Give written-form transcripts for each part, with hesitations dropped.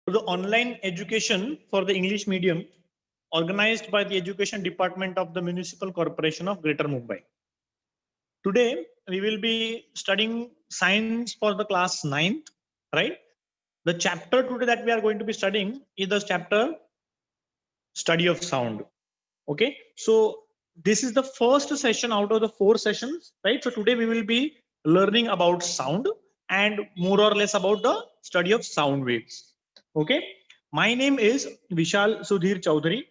to the online education for the English medium organized by the Education Department of the Municipal Corporation of Greater Mumbai. Today, we will be studying science for the class 9th, right? The chapter today that we are going to be studying is the chapter study of sound. Okay, so this is the first session out of the 4 sessions, right? So today we will be learning about sound and more or less about the study of sound waves. Okay, my name is Vishal Sudhir Chaudhary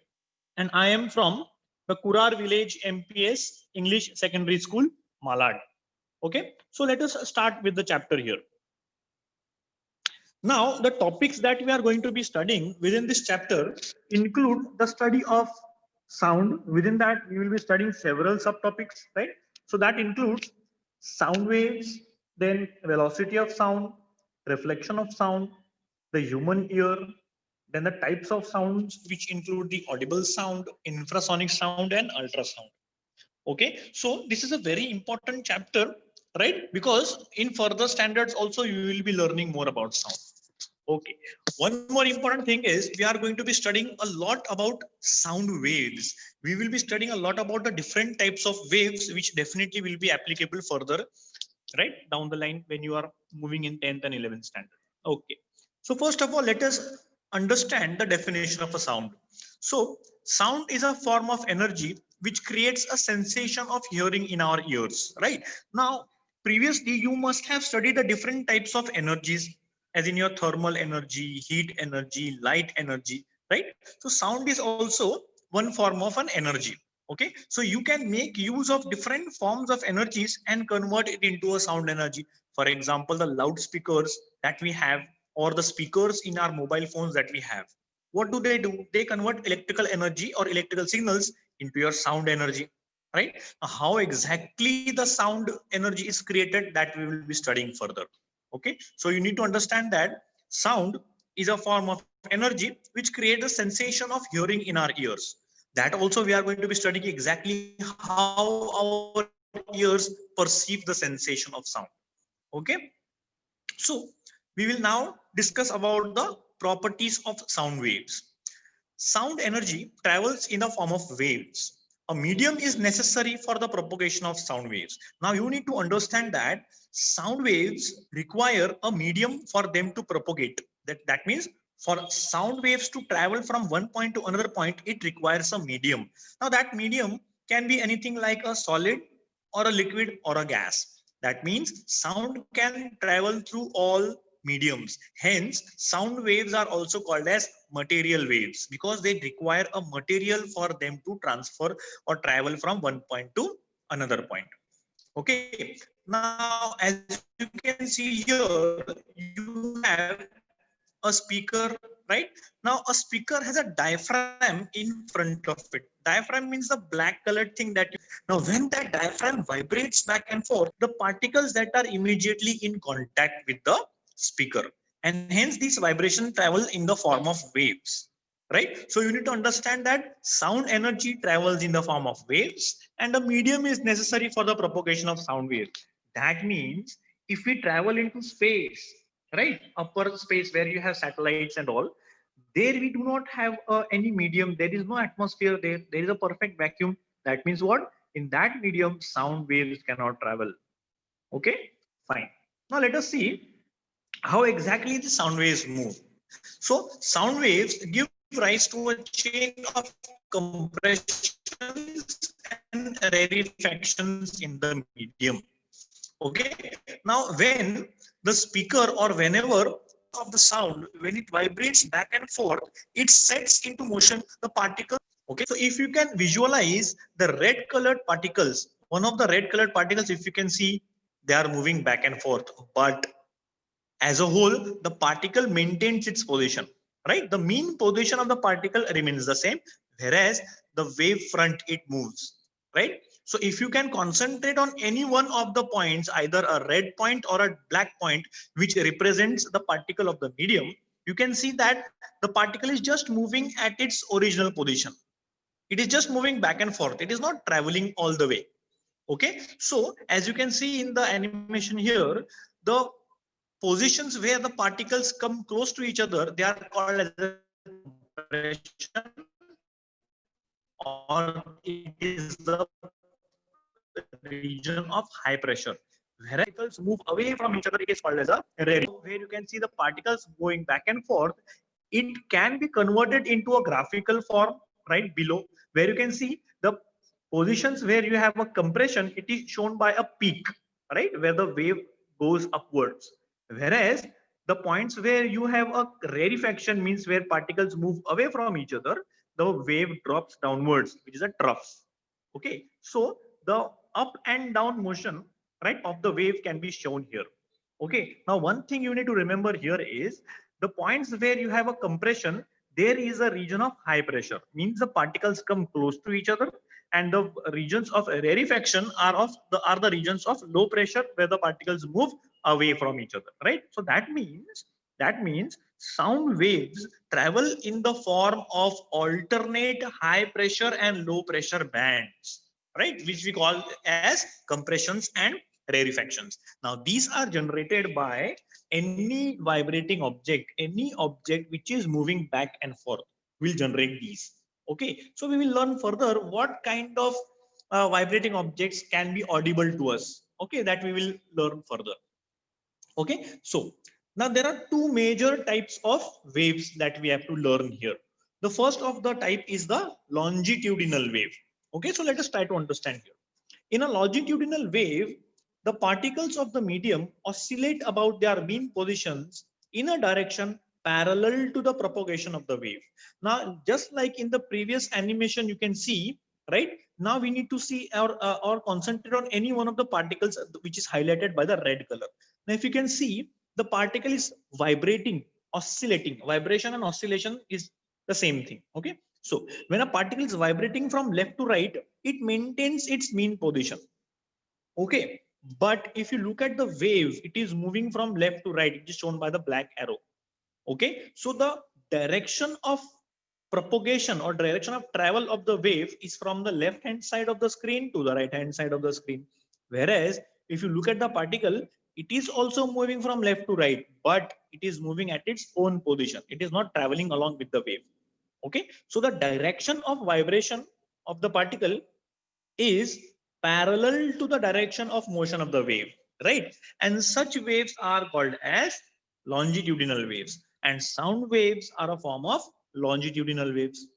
and I am from the Kurar Village MPS English Secondary School, Malad. Okay, so let us start with the chapter here. Now, the topics that we are going to be studying within this chapter include the study of sound. Within that, we will be studying several subtopics, right? So that includes sound waves, then velocity of sound, reflection of sound, the human ear, then the types of sounds, which include the audible sound, infrasonic sound, and ultrasound. Okay, so this is a very important chapter, right? Because in further standards also you will be learning more about sound. Okay, one more important thing is we are going to be studying a lot about sound waves. We will be studying a lot about the different types of waves, which definitely will be applicable further, right, down the line when you are moving in 10th and 11th standard. Okay, so first of all, let us understand the definition of a sound. So sound is a form of energy which creates a sensation of hearing in our ears, right? Now, previously you must have studied the different types of energies, as in your thermal energy, heat energy, light energy, right? So sound is also one form of an energy. Okay, so you can make use of different forms of energies and convert it into a sound energy. For example, the loudspeakers that we have or the speakers in our mobile phones that we have, what do? They convert electrical energy or electrical signals into your sound energy, right? How exactly the sound energy is created, that we will be studying further. Okay, so you need to understand that sound is a form of energy which creates a sensation of hearing in our ears. That also we are going to be studying exactly how our ears perceive the sensation of sound. Okay, so we will now discuss about the properties of sound waves. Sound energy travels in the form of waves. A medium is necessary for the propagation of sound waves. Now you need to understand that sound waves require a medium for them to propagate. That means for sound waves to travel from one point to another point, it requires a medium. Now that medium can be anything like a solid or a liquid or a gas. That means sound can travel through all mediums. Hence, sound waves are also called as material waves because they require a material for them to transfer or travel from one point to another point. Okay, now as you can see here, you have a speaker, right? Now a speaker has a diaphragm in front of it. Diaphragm means the black colored thing that you, now when that diaphragm vibrates back and forth, the particles that are immediately in contact with the speaker, and hence these vibration travel in the form of waves, right? So you need to understand that sound energy travels in the form of waves and a medium is necessary for the propagation of sound waves. That means if we travel into space, right, upper space where you have satellites and all, there we do not have any medium, there is no atmosphere there, there is a perfect vacuum. That means what? In that medium sound waves cannot travel. Okay, fine. Now let us see how exactly the sound waves move. So sound waves give rise to a chain of compressions and rarefactions in the medium. Okay, now when the speaker or whenever of the sound, when it vibrates back and forth, it sets into motion the particles. Okay, so if you can visualize the red colored particles, one of the red colored particles, if you can see, they are moving back and forth, but as a whole the particle maintains its position, right? The mean position of the particle remains the same, whereas the wave front it moves, right? So if you can concentrate on any one of the points, either a red point or a black point, which represents the particle of the medium, you can see that the particle is just moving at its original position. It is just moving back and forth, it is not traveling all the way. Okay, so as you can see in the animation here, the positions where the particles come close to each other, they are called as a compression, or it is the region of high pressure. Where particles move away from each other, it is called as a rarefaction. Where you can see the particles going back and forth, it can be converted into a graphical form right below, where you can see the positions where you have a compression, it is shown by a peak, right, where the wave goes upwards. Whereas the points where you have a rarefaction, means where particles move away from each other, the wave drops downwards, which is a trough. Okay, so the up and down motion, right, of the wave can be shown here. Okay, now one thing you need to remember here is the points where you have a compression, there is a region of high pressure, means the particles come close to each other, and the regions of rarefaction are the regions of low pressure, where the particles move away from each other, right? So that means sound waves travel in the form of alternate high pressure and low pressure bands, right, which we call as compressions and rarefactions. Now these are generated by any vibrating object, any object which is moving back and forth will generate these. Okay, so we will learn further what kind of vibrating objects can be audible to us. Okay, that we will learn further. Okay, so now there are two major types of waves that we have to learn here. The first of the type is the longitudinal wave. Okay, so let us try to understand here. In a longitudinal wave, the particles of the medium oscillate about their mean positions in a direction parallel to the propagation of the wave. Now, just like in the previous animation, you can see, right? Now we need to see or concentrate on any one of the particles which is highlighted by the red color. Now, if you can see, the particle is vibrating, oscillating. Vibration and oscillation is the same thing. Okay, so when a particle is vibrating from left to right, it maintains its mean position. Okay, but if you look at the wave, it is moving from left to right. It is shown by the black arrow. Okay, so the direction of propagation or direction of travel of the wave is from the left hand side of the screen to the right hand side of the screen. Whereas if you look at the particle, it is also moving from left to right, but it is moving at its own position. It is not traveling along with the wave. Okay, so the direction of vibration of the particle is parallel to the direction of motion of the wave, right? And such waves are called as longitudinal waves, and sound waves are a form of longitudinal waves.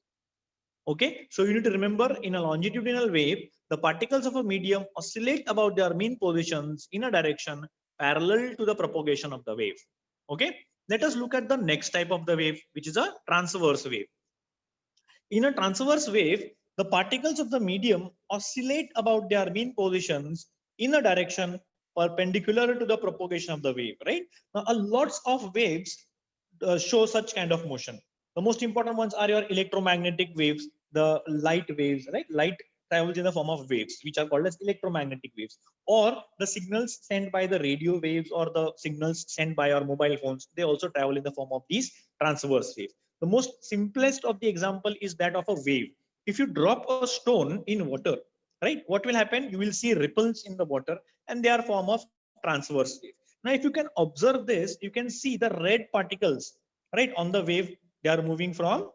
Okay, so you need to remember, in a longitudinal wave, the particles of a medium oscillate about their mean positions in a direction parallel to the propagation of the wave. Okay, let us look at the next type of the wave, which is a transverse wave. In a transverse wave, the particles of the medium oscillate about their mean positions in a direction perpendicular to the propagation of the wave, right? Now, a lots of waves show such kind of motion. The most important ones are your electromagnetic waves, the light waves, right? Light travels in the form of waves, which are called as electromagnetic waves, or the signals sent by the radio waves or the signals sent by our mobile phones. They also travel in the form of these transverse waves. The most simplest of the example is that of a wave. If you drop a stone in water, right, what will happen? You will see ripples in the water, and they are form of transverse wave. Now, if you can observe this, you can see the red particles, right, on the wave. They are moving from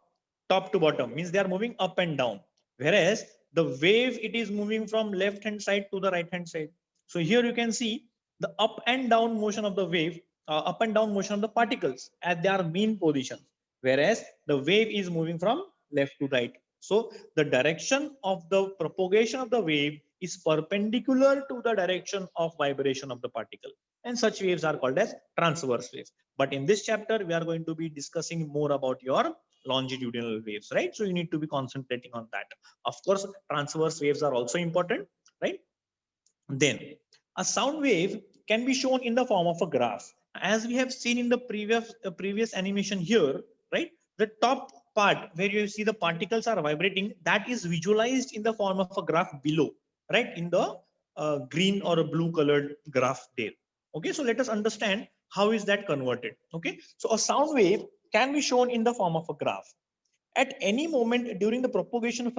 top to bottom, means they are moving up and down. Whereas the wave, it is moving from left hand side to the right hand side. So here you can see the up and down motion of the wave, up and down motion of the particles at their mean position, whereas the wave is moving from left to right. So the direction of the propagation of the wave is perpendicular to the direction of vibration of the particle, and such waves are called as transverse waves. But in this chapter, we are going to be discussing more about your longitudinal waves, right? So you need to be concentrating on that. Of course, transverse waves are also important, right? Then a sound wave can be shown in the form of a graph, as we have seen in the previous animation here, right? The top part where you see the particles are vibrating, that is visualized in the form of a graph below, right, in the green or a blue colored graph there. Okay, so let us understand how is that converted. Okay, so a sound wave can be shown in the form of a graph. At any moment during the propagation of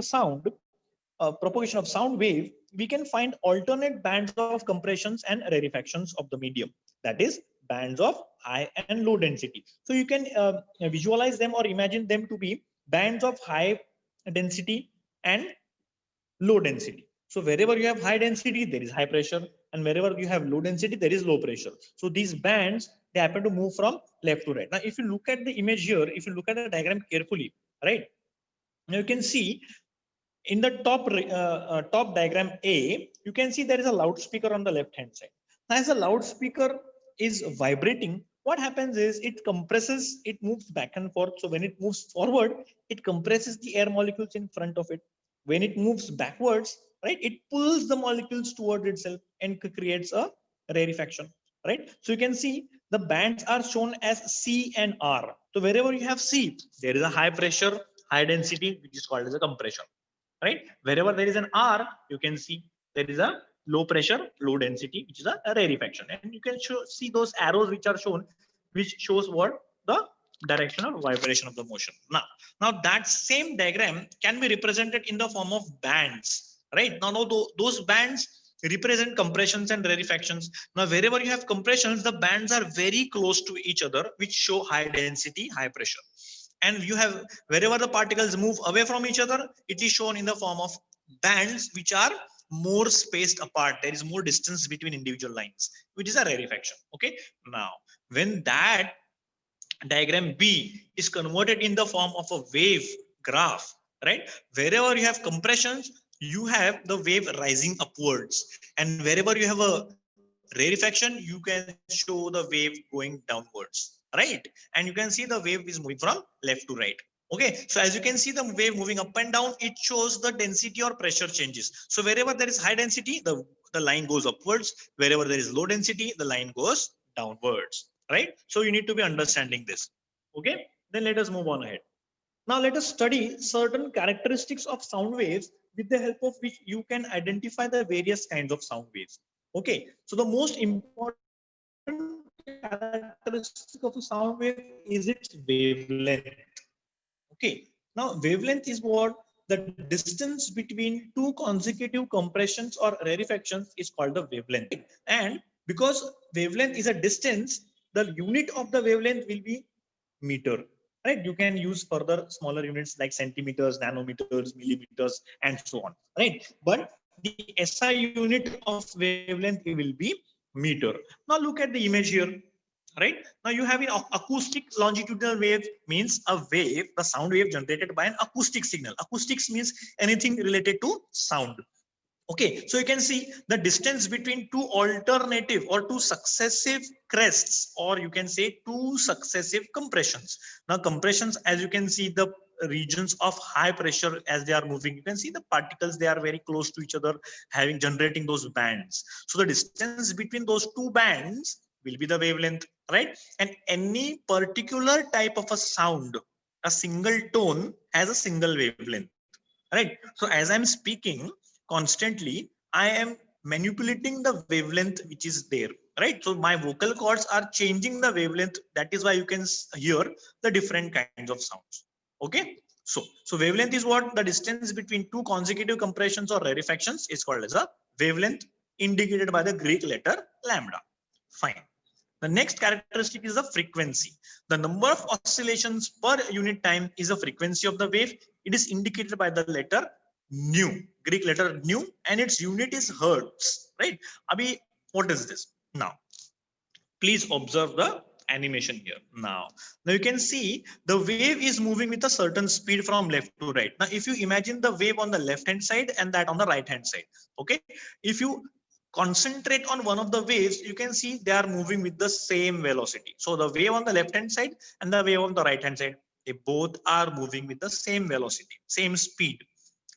a propagation of sound wave, we can find alternate bands of compressions and rarefactions of the medium. That is, bands of high and low density. So you can visualize them or imagine them to be bands of high density and low density. So wherever you have high density, there is high pressure, and wherever you have low density, there is low pressure. So these bands, they happen to move from left to right. Now, if you look at the image here, if you look at the diagram carefully, right, now you can see in the top diagram A, you can see there is a loudspeaker on the left hand side. Now, as the loudspeaker is vibrating, what happens is it compresses, it moves back and forth. So when it moves forward, it compresses the air molecules in front of it. When it moves backwards, right, it pulls the molecules toward itself and creates a rarefaction, right? So you can see the bands are shown as C and R. So wherever you have C, there is a high pressure, high density, which is called as a compression, right? Wherever there is an R, you can see there is a low pressure, low density, which is a rarefaction. And you can see those arrows which are shown, which shows what the direction or vibration of the motion. Now that same diagram can be represented in the form of bands, right? Now those bands represent compressions and rarefactions. Now wherever you have compressions, the bands are very close to each other, which show high density, high pressure. And you have, wherever the particles move away from each other, it is shown in the form of bands which are more spaced apart. There is more distance between individual lines, which is a rarefaction. Okay, now when that diagram B is converted in the form of a wave graph, right, wherever you have compressions, you have the wave rising upwards, and wherever you have a rarefaction, you can show the wave going downwards, right? And you can see the wave is moving from left to right. Okay, so as you can see the wave moving up and down, it shows the density or pressure changes. So wherever there is high density, the line goes upwards. Wherever there is low density, the line goes downwards, right? So you need to be understanding this. Okay, then let us move on ahead. Now let us study certain characteristics of sound waves with the help of which you can identify the various kinds of sound waves. Okay, so the most important characteristic of a sound wave is its wavelength. Okay, now wavelength is what? The distance between two consecutive compressions or rarefactions is called the wavelength. And because wavelength is a distance, the unit of the wavelength will be meter, right? You can use further smaller units like centimeters, nanometers, millimeters, and so on, right? But the SI unit of wavelength will be meter. Now look at the image here, right? Now you have an acoustic longitudinal wave, means a wave, the sound wave generated by an acoustic signal. Acoustics means anything related to sound. Okay, so you can see the distance between two alternative or two successive crests, or you can say two successive compressions. Now compressions, as you can see the regions of high pressure as they are moving, you can see the particles, they are very close to each other, generating those bands. So the distance between those two bands will be the wavelength, right? And any particular type of a sound, a single tone has a single wavelength, right? So as I'm speaking constantly, I am manipulating the wavelength which is there, right? So my vocal cords are changing the wavelength. That is why you can hear the different kinds of sounds. Okay, so wavelength is what? The distance between two consecutive compressions or rarefactions is called as a wavelength, indicated by the Greek letter lambda. Fine. The next characteristic is the frequency. The number of oscillations per unit time is the frequency of the wave. It is indicated by the letter nu, Greek letter nu, and its unit is hertz, right? Abhi, what is this? Now, please observe the animation here. Now you can see the wave is moving with a certain speed from left to right. Now, if you imagine the wave on the left hand side and that on the right hand side, okay, if you concentrate on one of the waves, you can see they are moving with the same velocity. So the wave on the left hand side and the wave on the right hand side, they both are moving with the same velocity, same speed.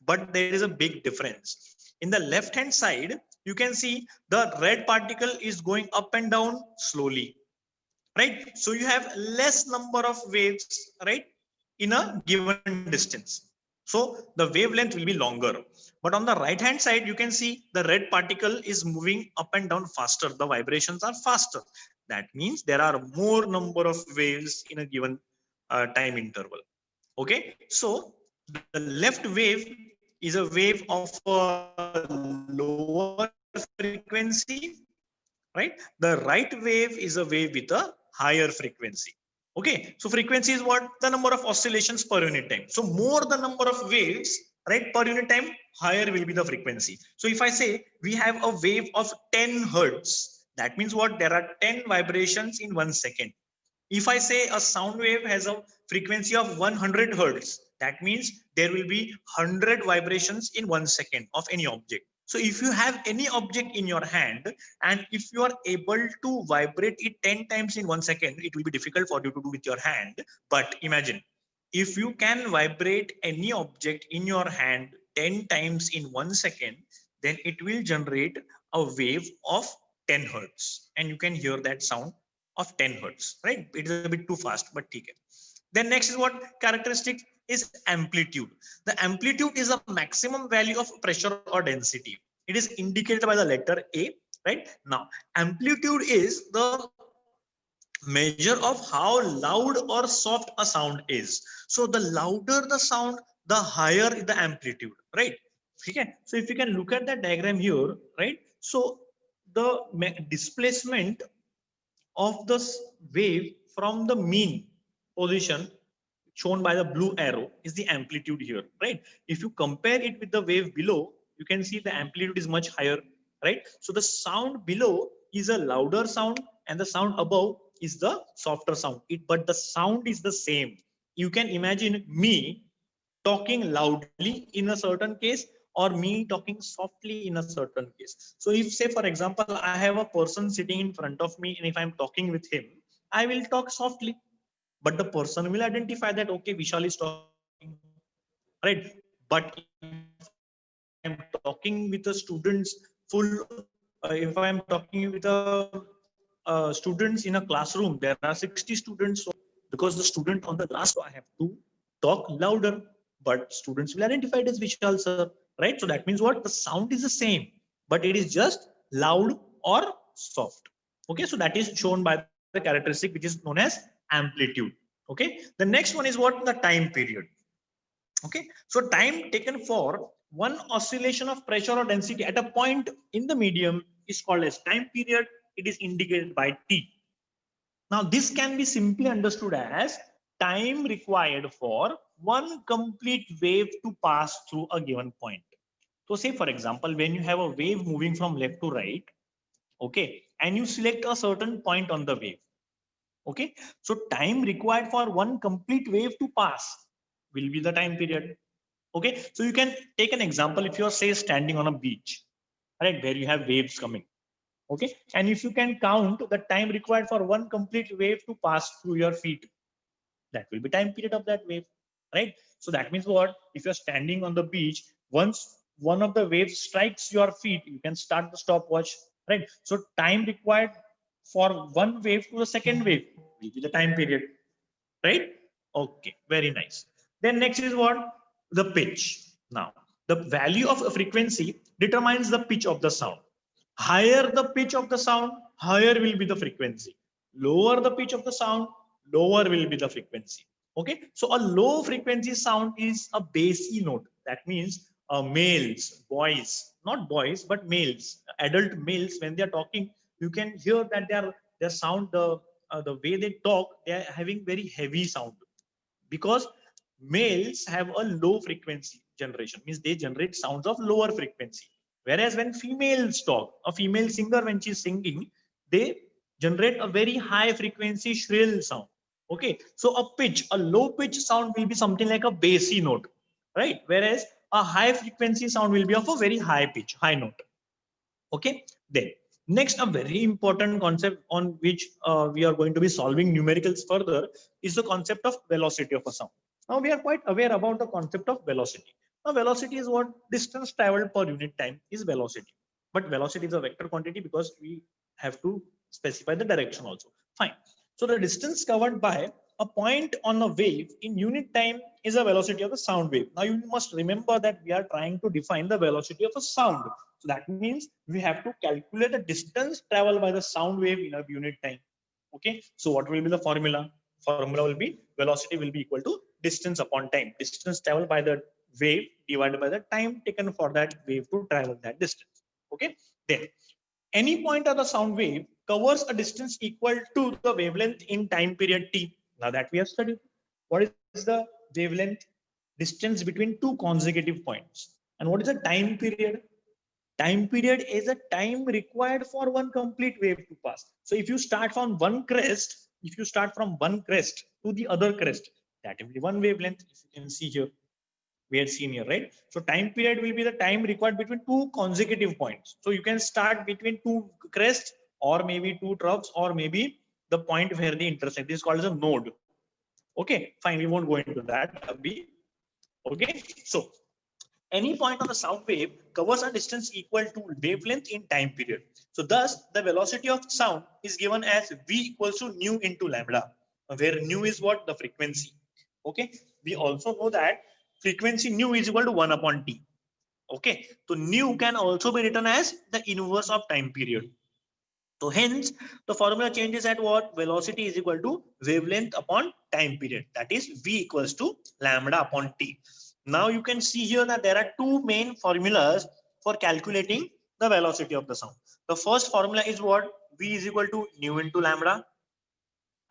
But there is a big difference. In the left hand side, you can see the red particle is going up and down slowly, right? So you have less number of waves, right, in a given distance. So the wavelength will be longer. But on the right hand side, you can see the red particle is moving up and down faster. The vibrations are faster. That means there are more number of waves in a given time interval. Okay, so the left wave is a wave of a lower frequency, right? The right wave is a wave with a higher frequency. Okay, so frequency is what? The number of oscillations per unit time. So more the number of waves, right, per unit time, higher will be the frequency. So if I say we have a wave of 10 hertz, that means what? There are 10 vibrations in 1 second. If I say a sound wave has a frequency of 100 hertz, that means there will be 100 vibrations in 1 second of any object. So if you have any object in your hand and if you are able to vibrate it 10 times in 1 second, it will be difficult for you to do with your hand. But imagine if you can vibrate any object in your hand 10 times in 1 second, then it will generate a wave of 10 hertz and you can hear that sound of 10 hertz, right? It is a bit too fast, but okay. Then next is what characteristic is amplitude. The amplitude is a maximum value of pressure or density. It is indicated by the letter A, right? Now, amplitude is the measure of how loud or soft a sound is. So the louder the sound, the higher the amplitude, right? Okay. So if you can look at that diagram here, right? So the displacement of the wave from the mean position shown by the blue arrow is the amplitude here, right? If you compare it with the wave below, you can see the amplitude is much higher, right? So the sound below is a louder sound and the sound above is the softer sound. But the sound is the same. You can imagine me talking loudly in a certain case or me talking softly in a certain case. So if say for example, I have a person sitting in front of me and if I'm talking with him, I will talk softly, but the person will identify that, okay, Vishal is talking, right? But if I'm talking with the students if I'm talking with a students in a classroom, there are 60 students. So because the student on the class, so I have to talk louder, but students will identify it as Vishal sir, right? So that means what? The sound is the same, but it is just loud or soft. Okay, so that is shown by the characteristic which is known as amplitude. Okay, the next one is what? The time period. Okay, so time taken for one oscillation of pressure or density at a point in the medium is called as time period. It is indicated by T. Now, this can be simply understood as time required for one complete wave to pass through a given point. So, say for example, when you have a wave moving from left to right, okay, and you select a certain point on the wave, okay, so time required for one complete wave to pass will be the time period. Okay, so you can take an example if you're say standing on a beach, right, where you have waves coming. Okay, and if you can count the time required for one complete wave to pass through your feet, that will be time period of that wave, right? So that means what? If you're standing on the beach, once one of the waves strikes your feet, you can start the stopwatch, right? So time required for one wave to the second wave will be the time period, right? Okay, very nice. Then next is what? The pitch. Now, the value of a frequency determines the pitch of the sound. Higher the pitch of the sound, higher will be the frequency. Lower the pitch of the sound, lower will be the frequency. Okay, so a low frequency sound is a bassy note. That means males, boys, not boys, but males, adult males, when they are talking, you can hear that their sound, the way they talk, they are having very heavy sound because males have a low frequency generation, means they generate sounds of lower frequency. Whereas when females talk, a female singer, when she's singing, they generate a very high frequency shrill sound. Okay, so a pitch, a low pitch sound will be something like a bassy note, right? Whereas a high frequency sound will be of a very high pitch, high note. Okay, then next, a very important concept on which we are going to be solving numericals further is the concept of velocity of a sound. Now we are quite aware about the concept of velocity. Now velocity is what? Distance traveled per unit time is velocity, but velocity is a vector quantity because we have to specify the direction also. Fine. So the distance covered by a point on a wave in unit time is a velocity of the sound wave. Now you must remember that we are trying to define the velocity of a sound. So that means we have to calculate the distance traveled by the sound wave in a unit time. Okay, so what will be the formula? Formula will be velocity will be equal to distance upon time. Distance traveled by the wave divided by the time taken for that wave to travel that distance. Okay, then Any point of the sound wave covers a distance equal to the wavelength in time period t. Now that we have studied, what is the wavelength distance between two consecutive points? And what is the time period? Time period is a time required for one complete wave to pass. So if you start from one crest, if you start from one crest to the other crest, that will be one wavelength. If you can see here, we had seen here, right? So time period will be the time required between two consecutive points. So you can start between two crests or maybe two troughs or maybe the point where they intersect. This is called as a node. Okay, fine. We won't go into that. Okay, so any point of the sound wave covers a distance equal to wavelength in time period. So thus the velocity of sound is given as v equals to nu into lambda, where nu is what? The frequency. Okay, we also know that frequency nu is equal to 1 upon t. Okay, so nu can also be written as the inverse of time period. So hence the formula changes at what? Velocity is equal to wavelength upon time period. That is v equals to lambda upon t. Now you can see here that there are two main formulas for calculating the velocity of the sound. The first formula is what? V is equal to nu into lambda,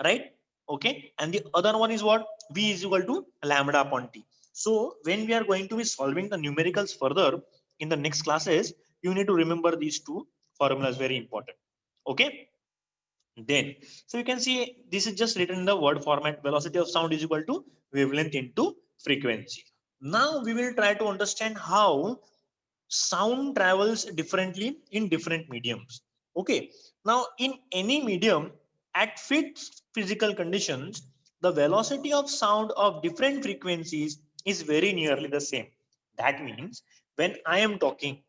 right? Okay, and the other one is what? V is equal to lambda upon t. So when we are going to be solving the numericals further in the next classes, you need to remember these two formulas, very important. Okay, then so you can see this is just written in the word format. Velocity of sound is equal to wavelength into frequency. Now we will try to understand how sound travels differently in different mediums. Okay, now in any medium at fixed physical conditions, the velocity of sound of different frequencies is very nearly the same. That means when I am talking,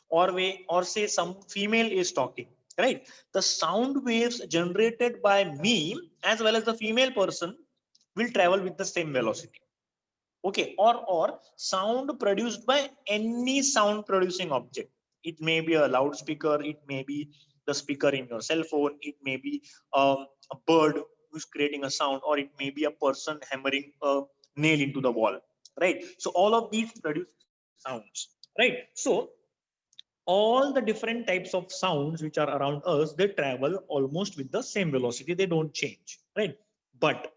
or say some female is talking, right, the sound waves generated by me as well as the female person will travel with the same velocity. Okay, or sound produced by any sound producing object. It may be a loudspeaker, it may be the speaker in your cell phone, it may be a bird who's creating a sound, or it may be a person hammering a nail into the wall, right? So all of these produce sounds, right? So all the different types of sounds which are around us, they travel almost with the same velocity, they don't change, right? But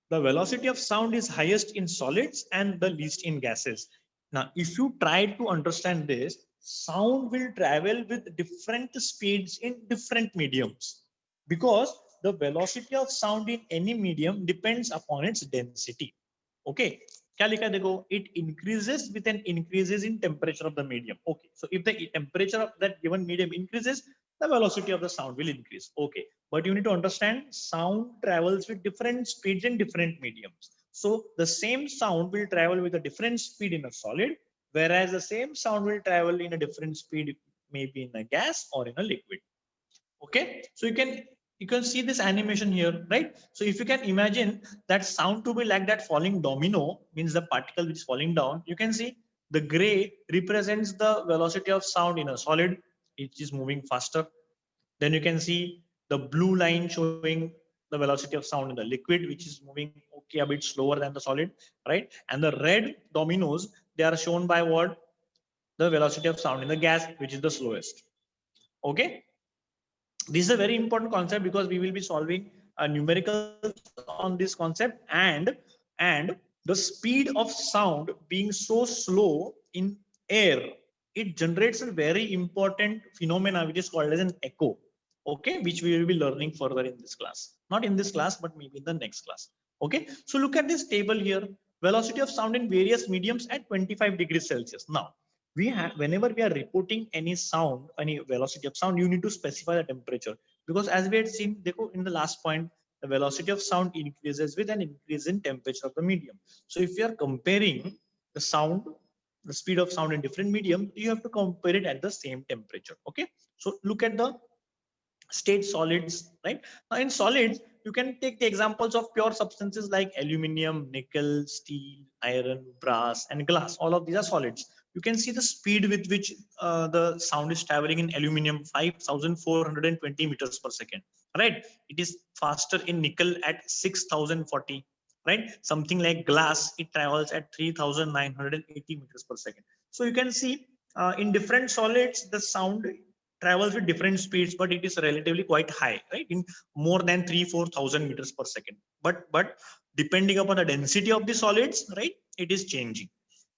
the velocity of sound is highest in solids and the least in gases. Now if you try to understand this, sound will travel with different speeds in different mediums, because the velocity of sound in any medium depends upon its density. Okay, क्या लिखा है देखो, it increases with an increases in temperature of the medium. Okay, so if the temperature of that given medium increases, the velocity of the sound will increase. Okay, but you need to understand sound travels with different speeds in different mediums. So the same sound will travel with a different speed in a solid, whereas the same sound will travel in a different speed maybe in a gas or in a liquid. Okay, so you can see this animation here, right? So if you can imagine that sound to be like that falling domino, means the particle which is falling down, you can see the gray represents the velocity of sound in a solid, it is moving faster. Then you can see the blue line showing the velocity of sound in the liquid, which is moving okay a bit slower than the solid, right? And the red dominoes, they are shown by what? The velocity of sound in the gas, which is the slowest. Okay, this is a very important concept because we will be solving numericals on this concept, and the speed of sound being so slow in air, it generates a very important phenomena which is called as an echo. Okay, which we will be learning further in this class, not in this class but maybe in the next class. Okay, so look at this table here, velocity of sound in various mediums at 25 degrees Celsius. Now we have, whenever we are reporting any sound, any velocity of sound, you need to specify the temperature, because as we had seen in the last point, the velocity of sound increases with an increase in temperature of the medium. So if you are comparing the sound, the speed of sound in different mediums, you have to compare it at the same temperature. Okay, so look at the state solids, right? Now in solids, you can take the examples of pure substances like aluminum, nickel, steel, iron, brass, and glass. All of these are solids. You can see the speed with which the sound is traveling in aluminum, 5,420 meters per second, right? It is faster in nickel at 6,040, right? Something like glass, it travels at 3,980 meters per second. So you can see in different solids, the sound travels with different speeds, but it is relatively quite high, right? In more than 3,000-4,000 meters per second. But depending upon the density of the solids, right, it is changing.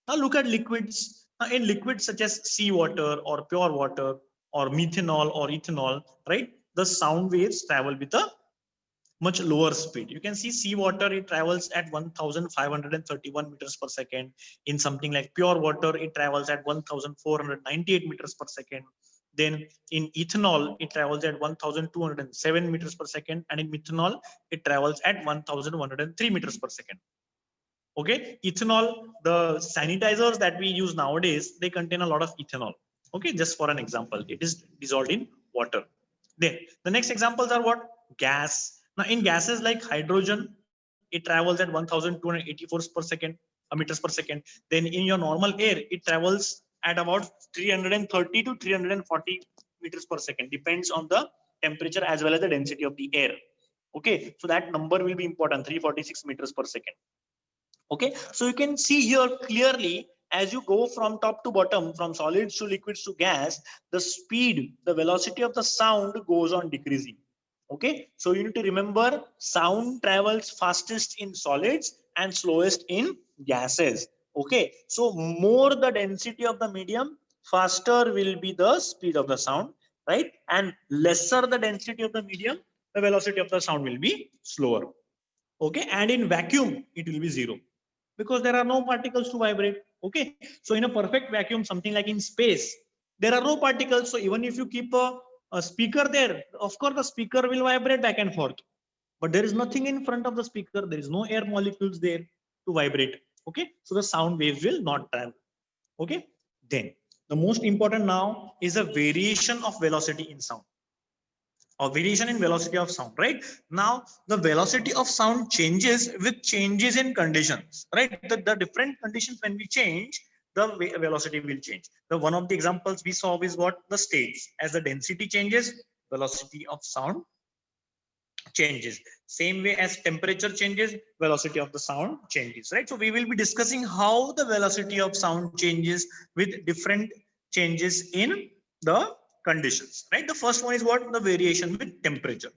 Now look at liquids. Now in liquids such as seawater or pure water or methanol or ethanol, right, the sound waves travel with a much lower speed. You can see seawater, it travels at 1,531 meters per second. In something like pure water, it travels at 1,498 meters per second. Then in ethanol, it travels at 1,207 meters per second. And in methanol, it travels at 1,103 meters per second. Okay, ethanol, the sanitizers that we use nowadays, they contain a lot of ethanol. Okay, just for an example, it is dissolved in water. Then the next examples are what? Gas. Now in gases like hydrogen, it travels at 1,284 per second, meters per second. Then in your normal air, it travels at about 330 to 340 meters per second, depends on the temperature as well as the density of the air. Okay, so that number will be important, 346 meters per second. Okay, so you can see here clearly, as you go from top to bottom, from solids to liquids to gas, the speed, the velocity of the sound goes on decreasing. Okay, so you need to remember, sound travels fastest in solids and slowest in gases. Okay, so more the density of the medium, faster will be the speed of the sound, right? And lesser the density of the medium, the velocity of the sound will be slower. Okay, and in vacuum, it will be zero, because there are no particles to vibrate. Okay, so in a perfect vacuum, something like in space, there are no particles. So even if you keep a speaker there, of course the speaker will vibrate back and forth, but there is nothing in front of the speaker, there is no air molecules there to vibrate. Okay, so the sound waves will not travel. Okay, then the most important now is a variation of velocity in sound, or variation in velocity of sound. Right now the velocity of sound changes with changes in conditions, right? The different conditions, when we change, the velocity will change. The one of the examples we saw is what? The states. As the density changes, velocity of sound changes. Same way as temperature changes, velocity of the sound changes, right? So we will be discussing how the velocity of sound changes with different changes in the conditions, right? The first one is what? The variation with temperature.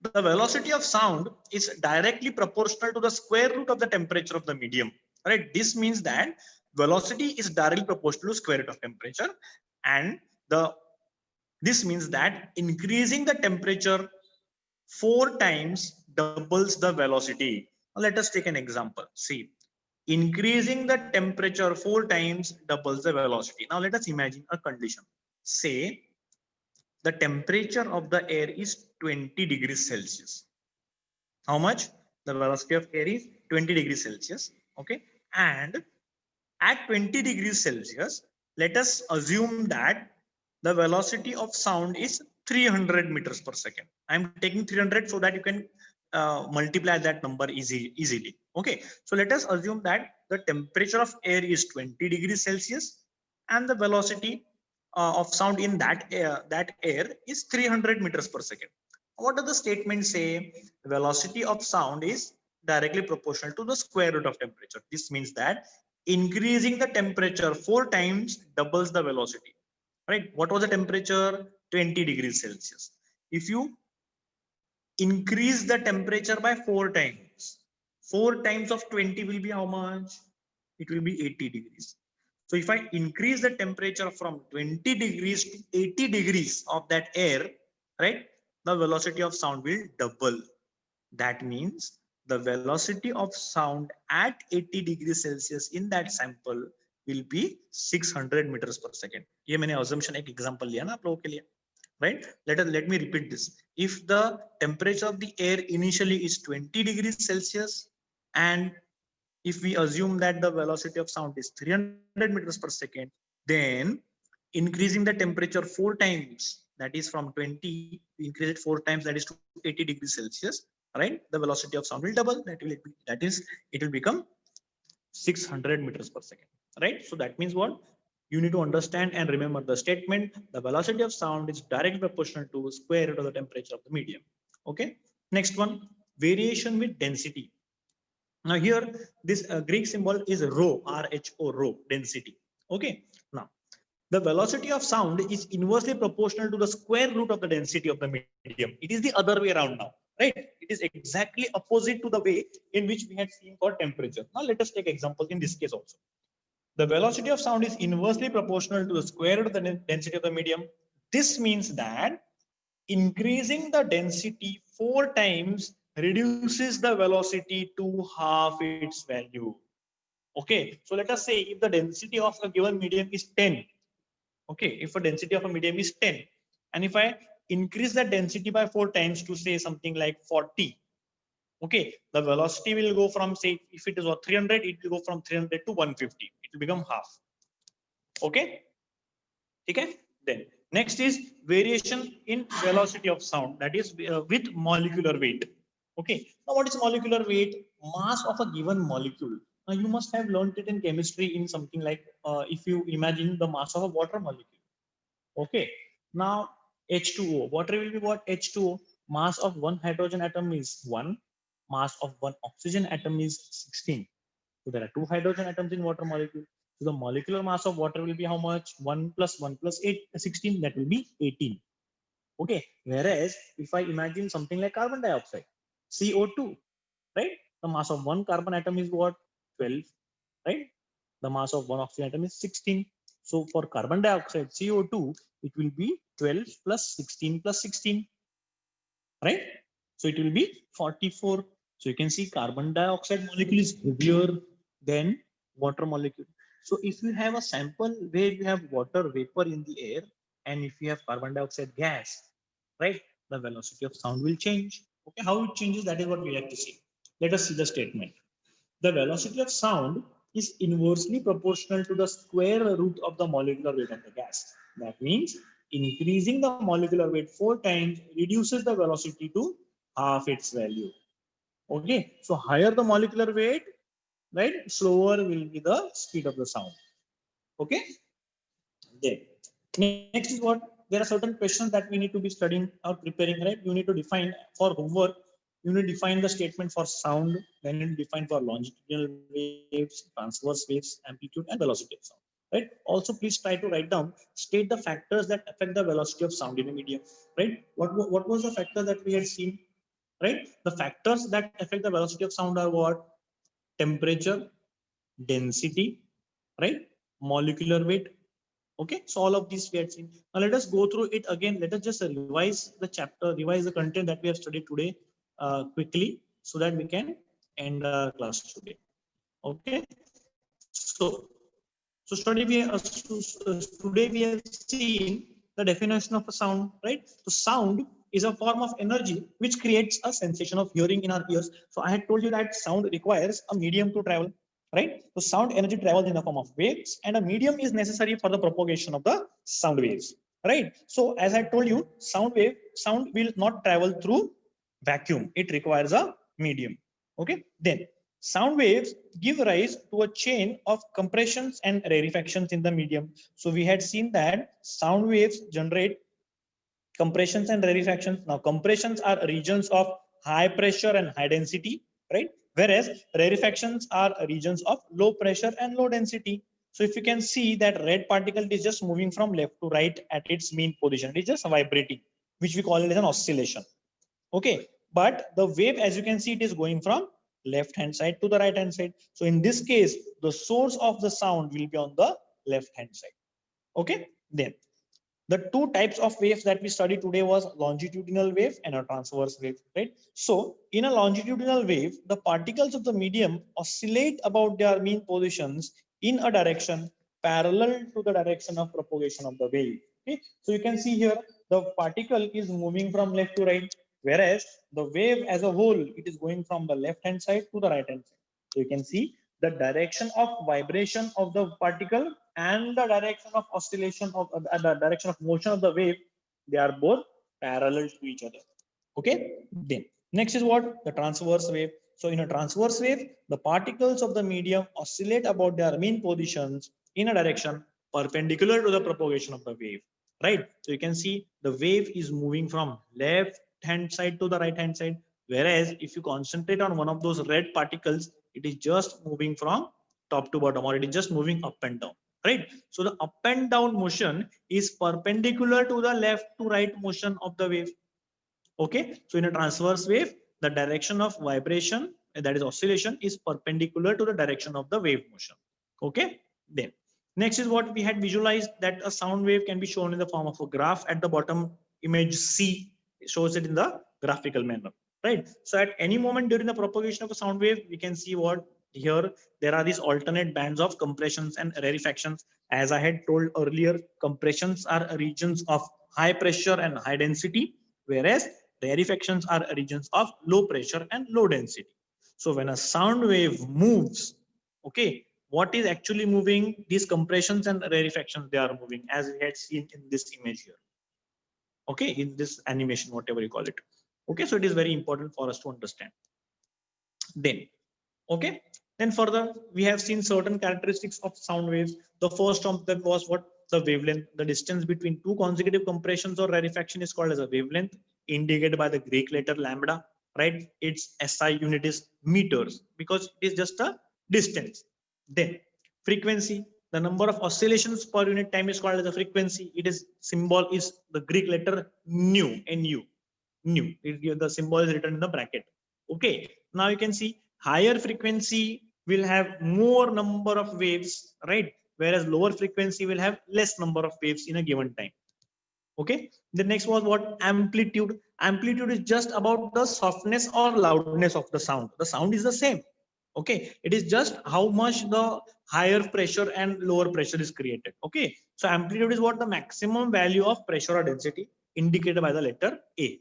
The velocity of sound is directly proportional to the square root of the temperature of the medium, right? This means that velocity is directly proportional to square root of temperature, and this means that increasing the temperature 4 times doubles the velocity. Now let us take an example. See, increasing the temperature 4 times doubles the velocity. Now let us imagine a condition. Say the temperature of the air is 20 degrees Celsius. How much? The velocity of air is 20 degrees Celsius. Okay, and at 20 degrees Celsius, let us assume that the velocity of sound is 300 meters per second. I'm taking 300 so that you can multiply that number easily. Okay, so let us assume that the temperature of air is 20 degrees Celsius and the velocity of sound in that air is 300 meters per second. What does the statement say? Velocity of sound is directly proportional to the square root of temperature. This means that increasing the temperature 4 times doubles the velocity, right? What was the temperature? 20 degrees Celsius. If you increase the temperature by 4 times, 4 times of 20 will be how much? It will be 80 degrees. So if I increase the temperature from 20 degrees to 80 degrees of that air, right, the velocity of sound will double. That means the velocity of sound at 80 degrees Celsius in that sample will be 600 meters per second. ये मैंने assumption एक example लिया ना आप लोगों के लिए, right? Let me repeat this. If the temperature of the air initially is 20 degrees Celsius, and if we assume that the velocity of sound is 300 meters per second, then increasing the temperature 4 times, that is from 20, increase it 4 times, that is to 80 degrees Celsius, right? The velocity of sound will double. That is, it will become 600 meters per second, right? So that means what? You need to understand and remember the statement. The velocity of sound is directly proportional to square root of the temperature of the medium. Okay. Next one, variation with density. Now here, this Greek symbol is rho, R-H-O, rho, density. Okay. Now, The velocity of sound is inversely proportional to the square root of the density of the medium. It is the other way around now, right? It is exactly opposite to the way in which we had seen for temperature. Now let us take examples in this case also. The velocity of sound is inversely proportional to the square root of the density of the medium. This means that increasing the density 4 times reduces the velocity to half its value. Okay, so let us say if the density of a given medium is 10. Okay, if a density of a medium is 10, and if I increase that density by 4 times to say something like 40, okay, the velocity will go from, say, if it is 300, it will go from 300 to 150. It will become half. Okay. Okay. Then next is variation in velocity of sound, that is with molecular weight. Okay. Now what is molecular weight? Mass of a given molecule. Now you must have learned it in chemistry in something like if you imagine the mass of a water molecule. Okay. Now H2O. Water will be what? H2O. Mass of one hydrogen atom is 1. Mass of one oxygen atom is 16. So there are 2 hydrogen atoms in water molecule. So the molecular mass of water will be how much? 1 plus 1 plus 8, 16. That will be 18. Okay. Whereas if I imagine something like carbon dioxide, CO2, right? The mass of one carbon atom is what? 12, right? The mass of one oxygen atom is 16. So for carbon dioxide, CO2, it will be 12 plus 16 plus 16, right? So it will be 44. So you can see carbon dioxide molecule is heavier than water molecule. So if you have a sample where you have water vapor in the air, and if you have carbon dioxide gas, right, the velocity of sound will change. Okay, how it changes, that is what we have to see. Let us see the statement. The velocity of sound is inversely proportional to the square root of the molecular weight of the gas. That means increasing the molecular weight 4 times reduces the velocity to half its value. Okay, so higher the molecular weight, right, slower will be the speed of the sound. Okay, then next is what, there are certain questions that we need to be studying or preparing, right? You need to define for homework, you need to define the statement for sound, then you need to define for longitudinal waves, transverse waves, amplitude, and velocity of sound, right? Also please try to write down, state the factors that affect the velocity of sound in a medium, right? What was the factor that we had seen, right? The factors that affect the velocity of sound are what? Temperature, density, right, molecular weight. Okay, so all of these we had seen. Now let us go through it again. Let us just revise the chapter, revise the content that we have studied today quickly, so that we can end our class today. Okay, so today we have seen the definition of a sound, right? So sound is a form of energy which creates a sensation of hearing in our ears. So I had told you that sound requires a medium to travel, right? So sound energy travels in the form of waves, and a medium is necessary for the propagation of the sound waves, right? So as I told you, sound will not travel through vacuum. It requires a medium. Okay, then sound waves give rise to a chain of compressions and rarefactions in the medium. So we had seen that sound waves generate compressions and rarefactions. Now compressions are regions of high pressure and high density, right? Whereas rarefactions are regions of low pressure and low density. So if you can see that red particle is just moving from left to right at its mean position, it is just vibrating, which we call it as an oscillation. Okay, but the wave, as you can see, it is going from left hand side to the right hand side. So in this case, the source of the sound will be on the left hand side. Okay, then the two types of waves that we studied today was longitudinal wave and a transverse wave, right? So in a longitudinal wave, the particles of the medium oscillate about their mean positions in a direction parallel to the direction of propagation of the wave. Okay, so you can see here the particle is moving from left to right, whereas the wave as a whole, it is going from the left hand side to the right hand side. So you can see the direction of vibration of the particle and the direction of oscillation of the direction of motion of the wave, they are both parallel to each other. Okay, then next is what? The transverse wave. So in a transverse wave, the particles of the medium oscillate about their mean positions in a direction perpendicular to the propagation of the wave, right? So you can see the wave is moving from left hand side to the right hand side, whereas if you concentrate on one of those red particles, it is just moving from top to bottom, or it is just moving up and down. right? So the up and down motion is perpendicular to the left to right motion of the wave. Okay, so in a transverse wave, the direction of vibration, that is oscillation, is perpendicular to the direction of the wave motion. Okay, then next is what we had visualized, that a sound wave can be shown in the form of a graph. At the bottom image C shows it in the graphical manner, right? So at any moment during the propagation of a sound wave, we can see what here there are these alternate bands of compressions and rarefactions. As I had told earlier, compressions are regions of high pressure and high density, whereas rarefactions are regions of low pressure and low density. So when a sound wave moves, okay, what is actually moving? These compressions and rarefactions, they are moving, as we had seen in this image here. Okay, in this animation, whatever you call it. Okay, so it is very important for us to understand. Then, okay, then further, we have seen certain characteristics of sound waves. The first of them was what? The wavelength. The distance between two consecutive compressions or rarefaction is called as a wavelength, indicated by the Greek letter lambda, right? Its SI unit is meters because it is just a distance. Then frequency, the number of oscillations per unit time is called as a frequency. It is symbol is the Greek letter nu, nu, nu. The symbol is written in the bracket. Okay, now you can see higher frequency will have more number of waves, right? Whereas lower frequency will have less number of waves in a given time. Okay, the next was what? Amplitude. Amplitude is just about the softness or loudness of the sound. The sound is the same. Okay, it is just how much the higher pressure and lower pressure is created. Okay, so amplitude is what? The maximum value of pressure or density indicated by the letter A.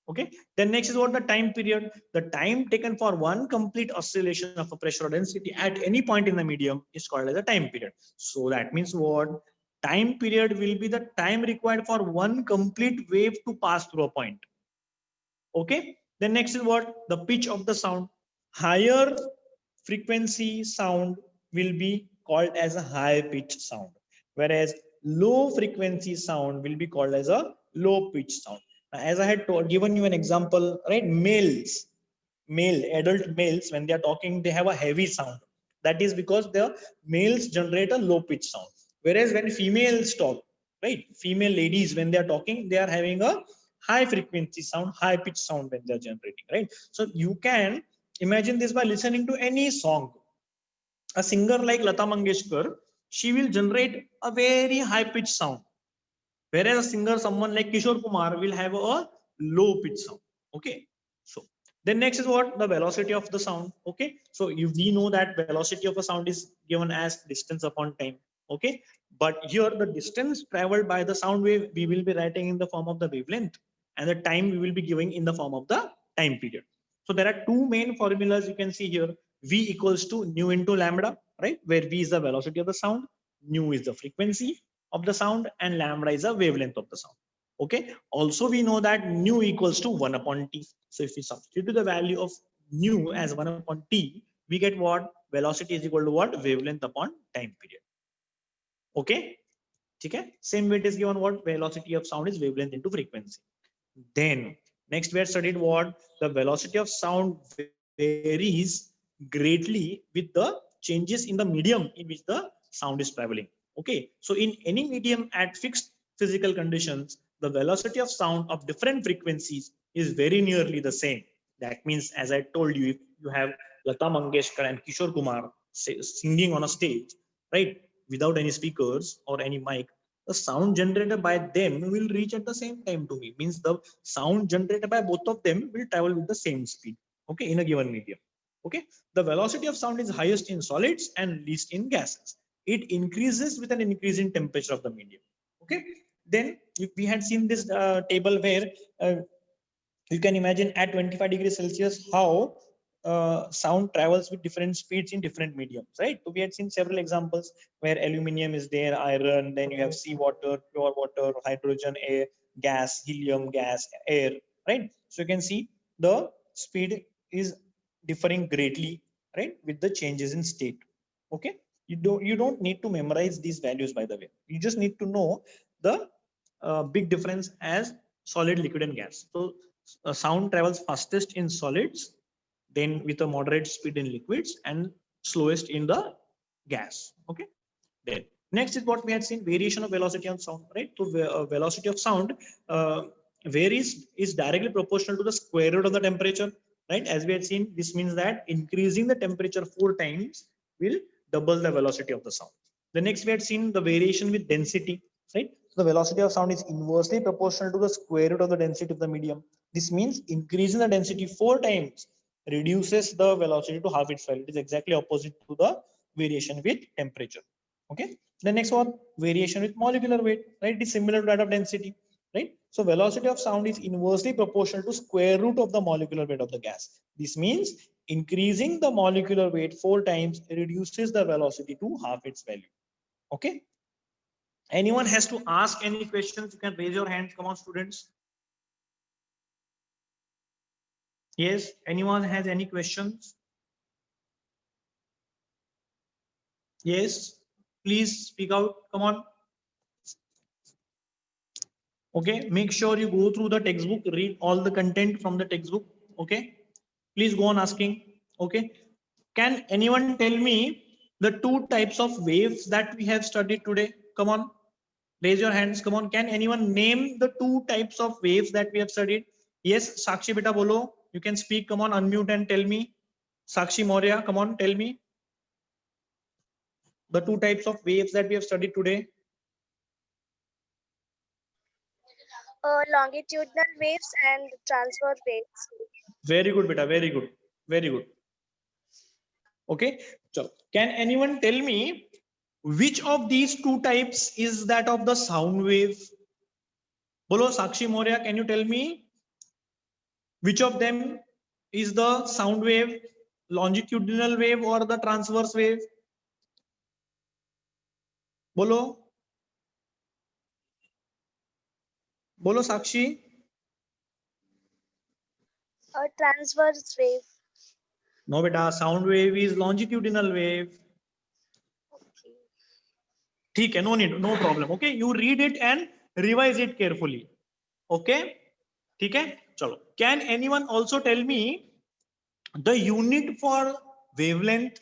Okay, then next is what? The time period. The time taken for one complete oscillation of a pressure or density at any point in the medium is called as a time period. So that means what? Time period will be the time required for one complete wave to pass through a point. Okay, then next is what? The pitch of the sound. Higher frequency sound will be called as a high pitch sound, whereas low frequency sound will be called as a low pitch sound. As I had given you an example, right? Adult males, when they are talking, they have a heavy sound. That is because the males generate a low pitch sound. Whereas when females talk, right? Female ladies, when they are talking, they are having a high frequency sound, high pitch sound when they are generating, right? So you can imagine this by listening to any song. A singer like Lata Mangeshkar, she will generate a very high pitch sound, whereas a singer, someone like Kishore Kumar, will have a low pitch sound. Okay, so then next is what? The velocity of the sound. Okay, so we know that velocity of a sound is given as distance upon time. Okay, but here the distance traveled by the sound wave we will be writing in the form of the wavelength, and the time we will be giving in the form of the time period. So there are two main formulas you can see here. V equals to nu into lambda, right? Where V is the velocity of the sound, nu is the frequency of the sound, and lambda is the wavelength of the sound. Okay. Also, we know that nu equals to 1 upon t. So if we substitute the value of nu as 1 upon t, we get what? Velocity is equal to what? Wavelength upon time period. Okay. Okay. Same way it is given what? Velocity of sound is wavelength into frequency. Then next we had studied what? The velocity of sound varies greatly with the changes in the medium in which the sound is traveling. Okay, so in any medium at fixed physical conditions, the velocity of sound of different frequencies is very nearly the same. That means, as I told you, if you have Lata Mangeshkar and Kishore Kumar singing on a stage, right, without any speakers or any mic, the sound generated by them will reach at the same time to me. Means the sound generated by both of them will travel with the same speed. Okay, in a given medium. Okay, the velocity of sound is highest in solids and least in gases. It increases with an increase in temperature of the medium. Okay, then we had seen this table where you can imagine at 25 degrees Celsius how sound travels with different speeds in different mediums, right? So we had seen several examples where aluminum is there, iron, then you have seawater, pure water, hydrogen, air, gas, helium, gas, air, right? So you can see the speed is differing greatly, right, with the changes in state. Okay, you don't need to memorize these values, by the way. You just need to know the big difference as solid, liquid, and gas. So sound travels fastest in solids, then with a moderate speed in liquids, and slowest in the gas. Okay. Then Next is what we had seen, variation of velocity of sound, right? So velocity of sound varies is directly proportional to the square root of the temperature, right? As we had seen, this means that increasing the temperature 4 times will double the velocity of the sound. The next we had seen the variation with density, right? So the velocity of sound is inversely proportional to the square root of the density of the medium. This means increasing the density 4 times reduces the velocity to half its value. It is exactly opposite to the variation with temperature. Okay. The next one, variation with molecular weight, right? It is similar to that of density, right? So velocity of sound is inversely proportional to square root of the molecular weight of the gas. This means increasing the molecular weight 4 times reduces the velocity to half its value. Okay. Anyone has to ask any questions, you can raise your hand. Come on, students. Yes, anyone has any questions? Yes, please speak out. Come on. Okay, make sure you go through the textbook, read all the content from the textbook. Okay, please go on asking. Okay, can anyone tell me the 2 types of waves that we have studied today? Come on, raise your hands. Come on, can anyone name the 2 types of waves that we have studied? Yes, Sakshi beta bolo, you can speak. Come on, unmute and tell me. Sakshi Maurya, come on, tell me the 2 types of waves that we have studied today. Longitudinal waves and transverse waves. Very good, beta. Very good. Very good. Okay. So, can anyone tell me which of these 2 types is that of the sound wave? Bolo, Sakshi Maurya, can you tell me which of them is the sound wave, longitudinal wave or the transverse wave? Bolo. Bolo, Sakshi. A transverse wave. No, beta. Sound wave is longitudinal wave. Okay, no need, no problem. Okay, you read it and revise it carefully. Okay, okay. Chalo. Can anyone also tell me the unit for wavelength?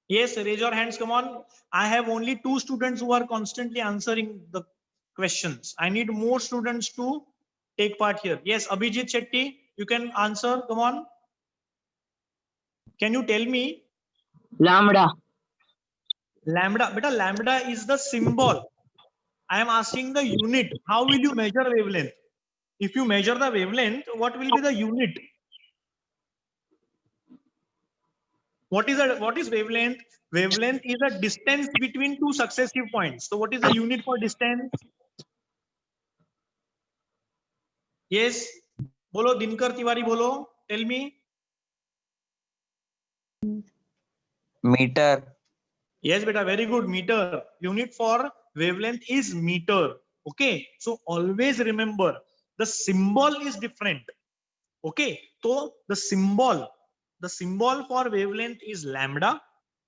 Yes, raise your hands. Come on. I have only 2 students who are constantly answering the questions. I need more students to take part here. Yes, Abhijit Shetty, you can answer. Come on. Can you tell me? Lambda. Lambda. Beta, lambda is the symbol. I am asking the unit. How will you measure wavelength? If you measure the wavelength, what will be the unit? What is wavelength? Wavelength is a distance between 2 successive points. So what is the unit for distance? Yes. Bolo, Dinkar Tiwari, bolo. Tell me. Meter. Yes, beta, very good. Meter. Unit for wavelength is meter. Okay. So always remember the symbol is different. Okay. So the symbol for wavelength is lambda,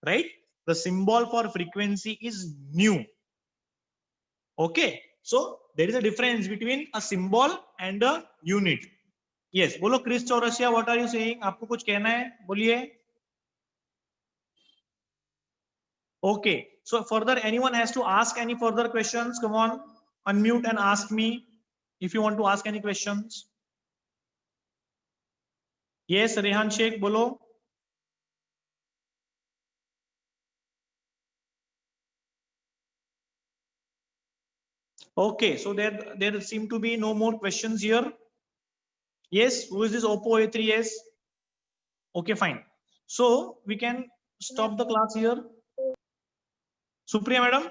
right? The symbol for frequency is nu. Okay. So there is a difference between a symbol and a unit. Yes. Bolo Chris Chaurasia, what are you saying? आपको कुछ कहना है? बोलिए. Okay. So further, anyone has to ask any further questions? Come on, unmute and ask me if you want to ask any questions. Yes, Rehan Sheikh, bolo. Okay, so there seem to be no more questions here. Yes, who is this Oppo A3s? Okay, fine. So we can stop the class here. Supriya madam.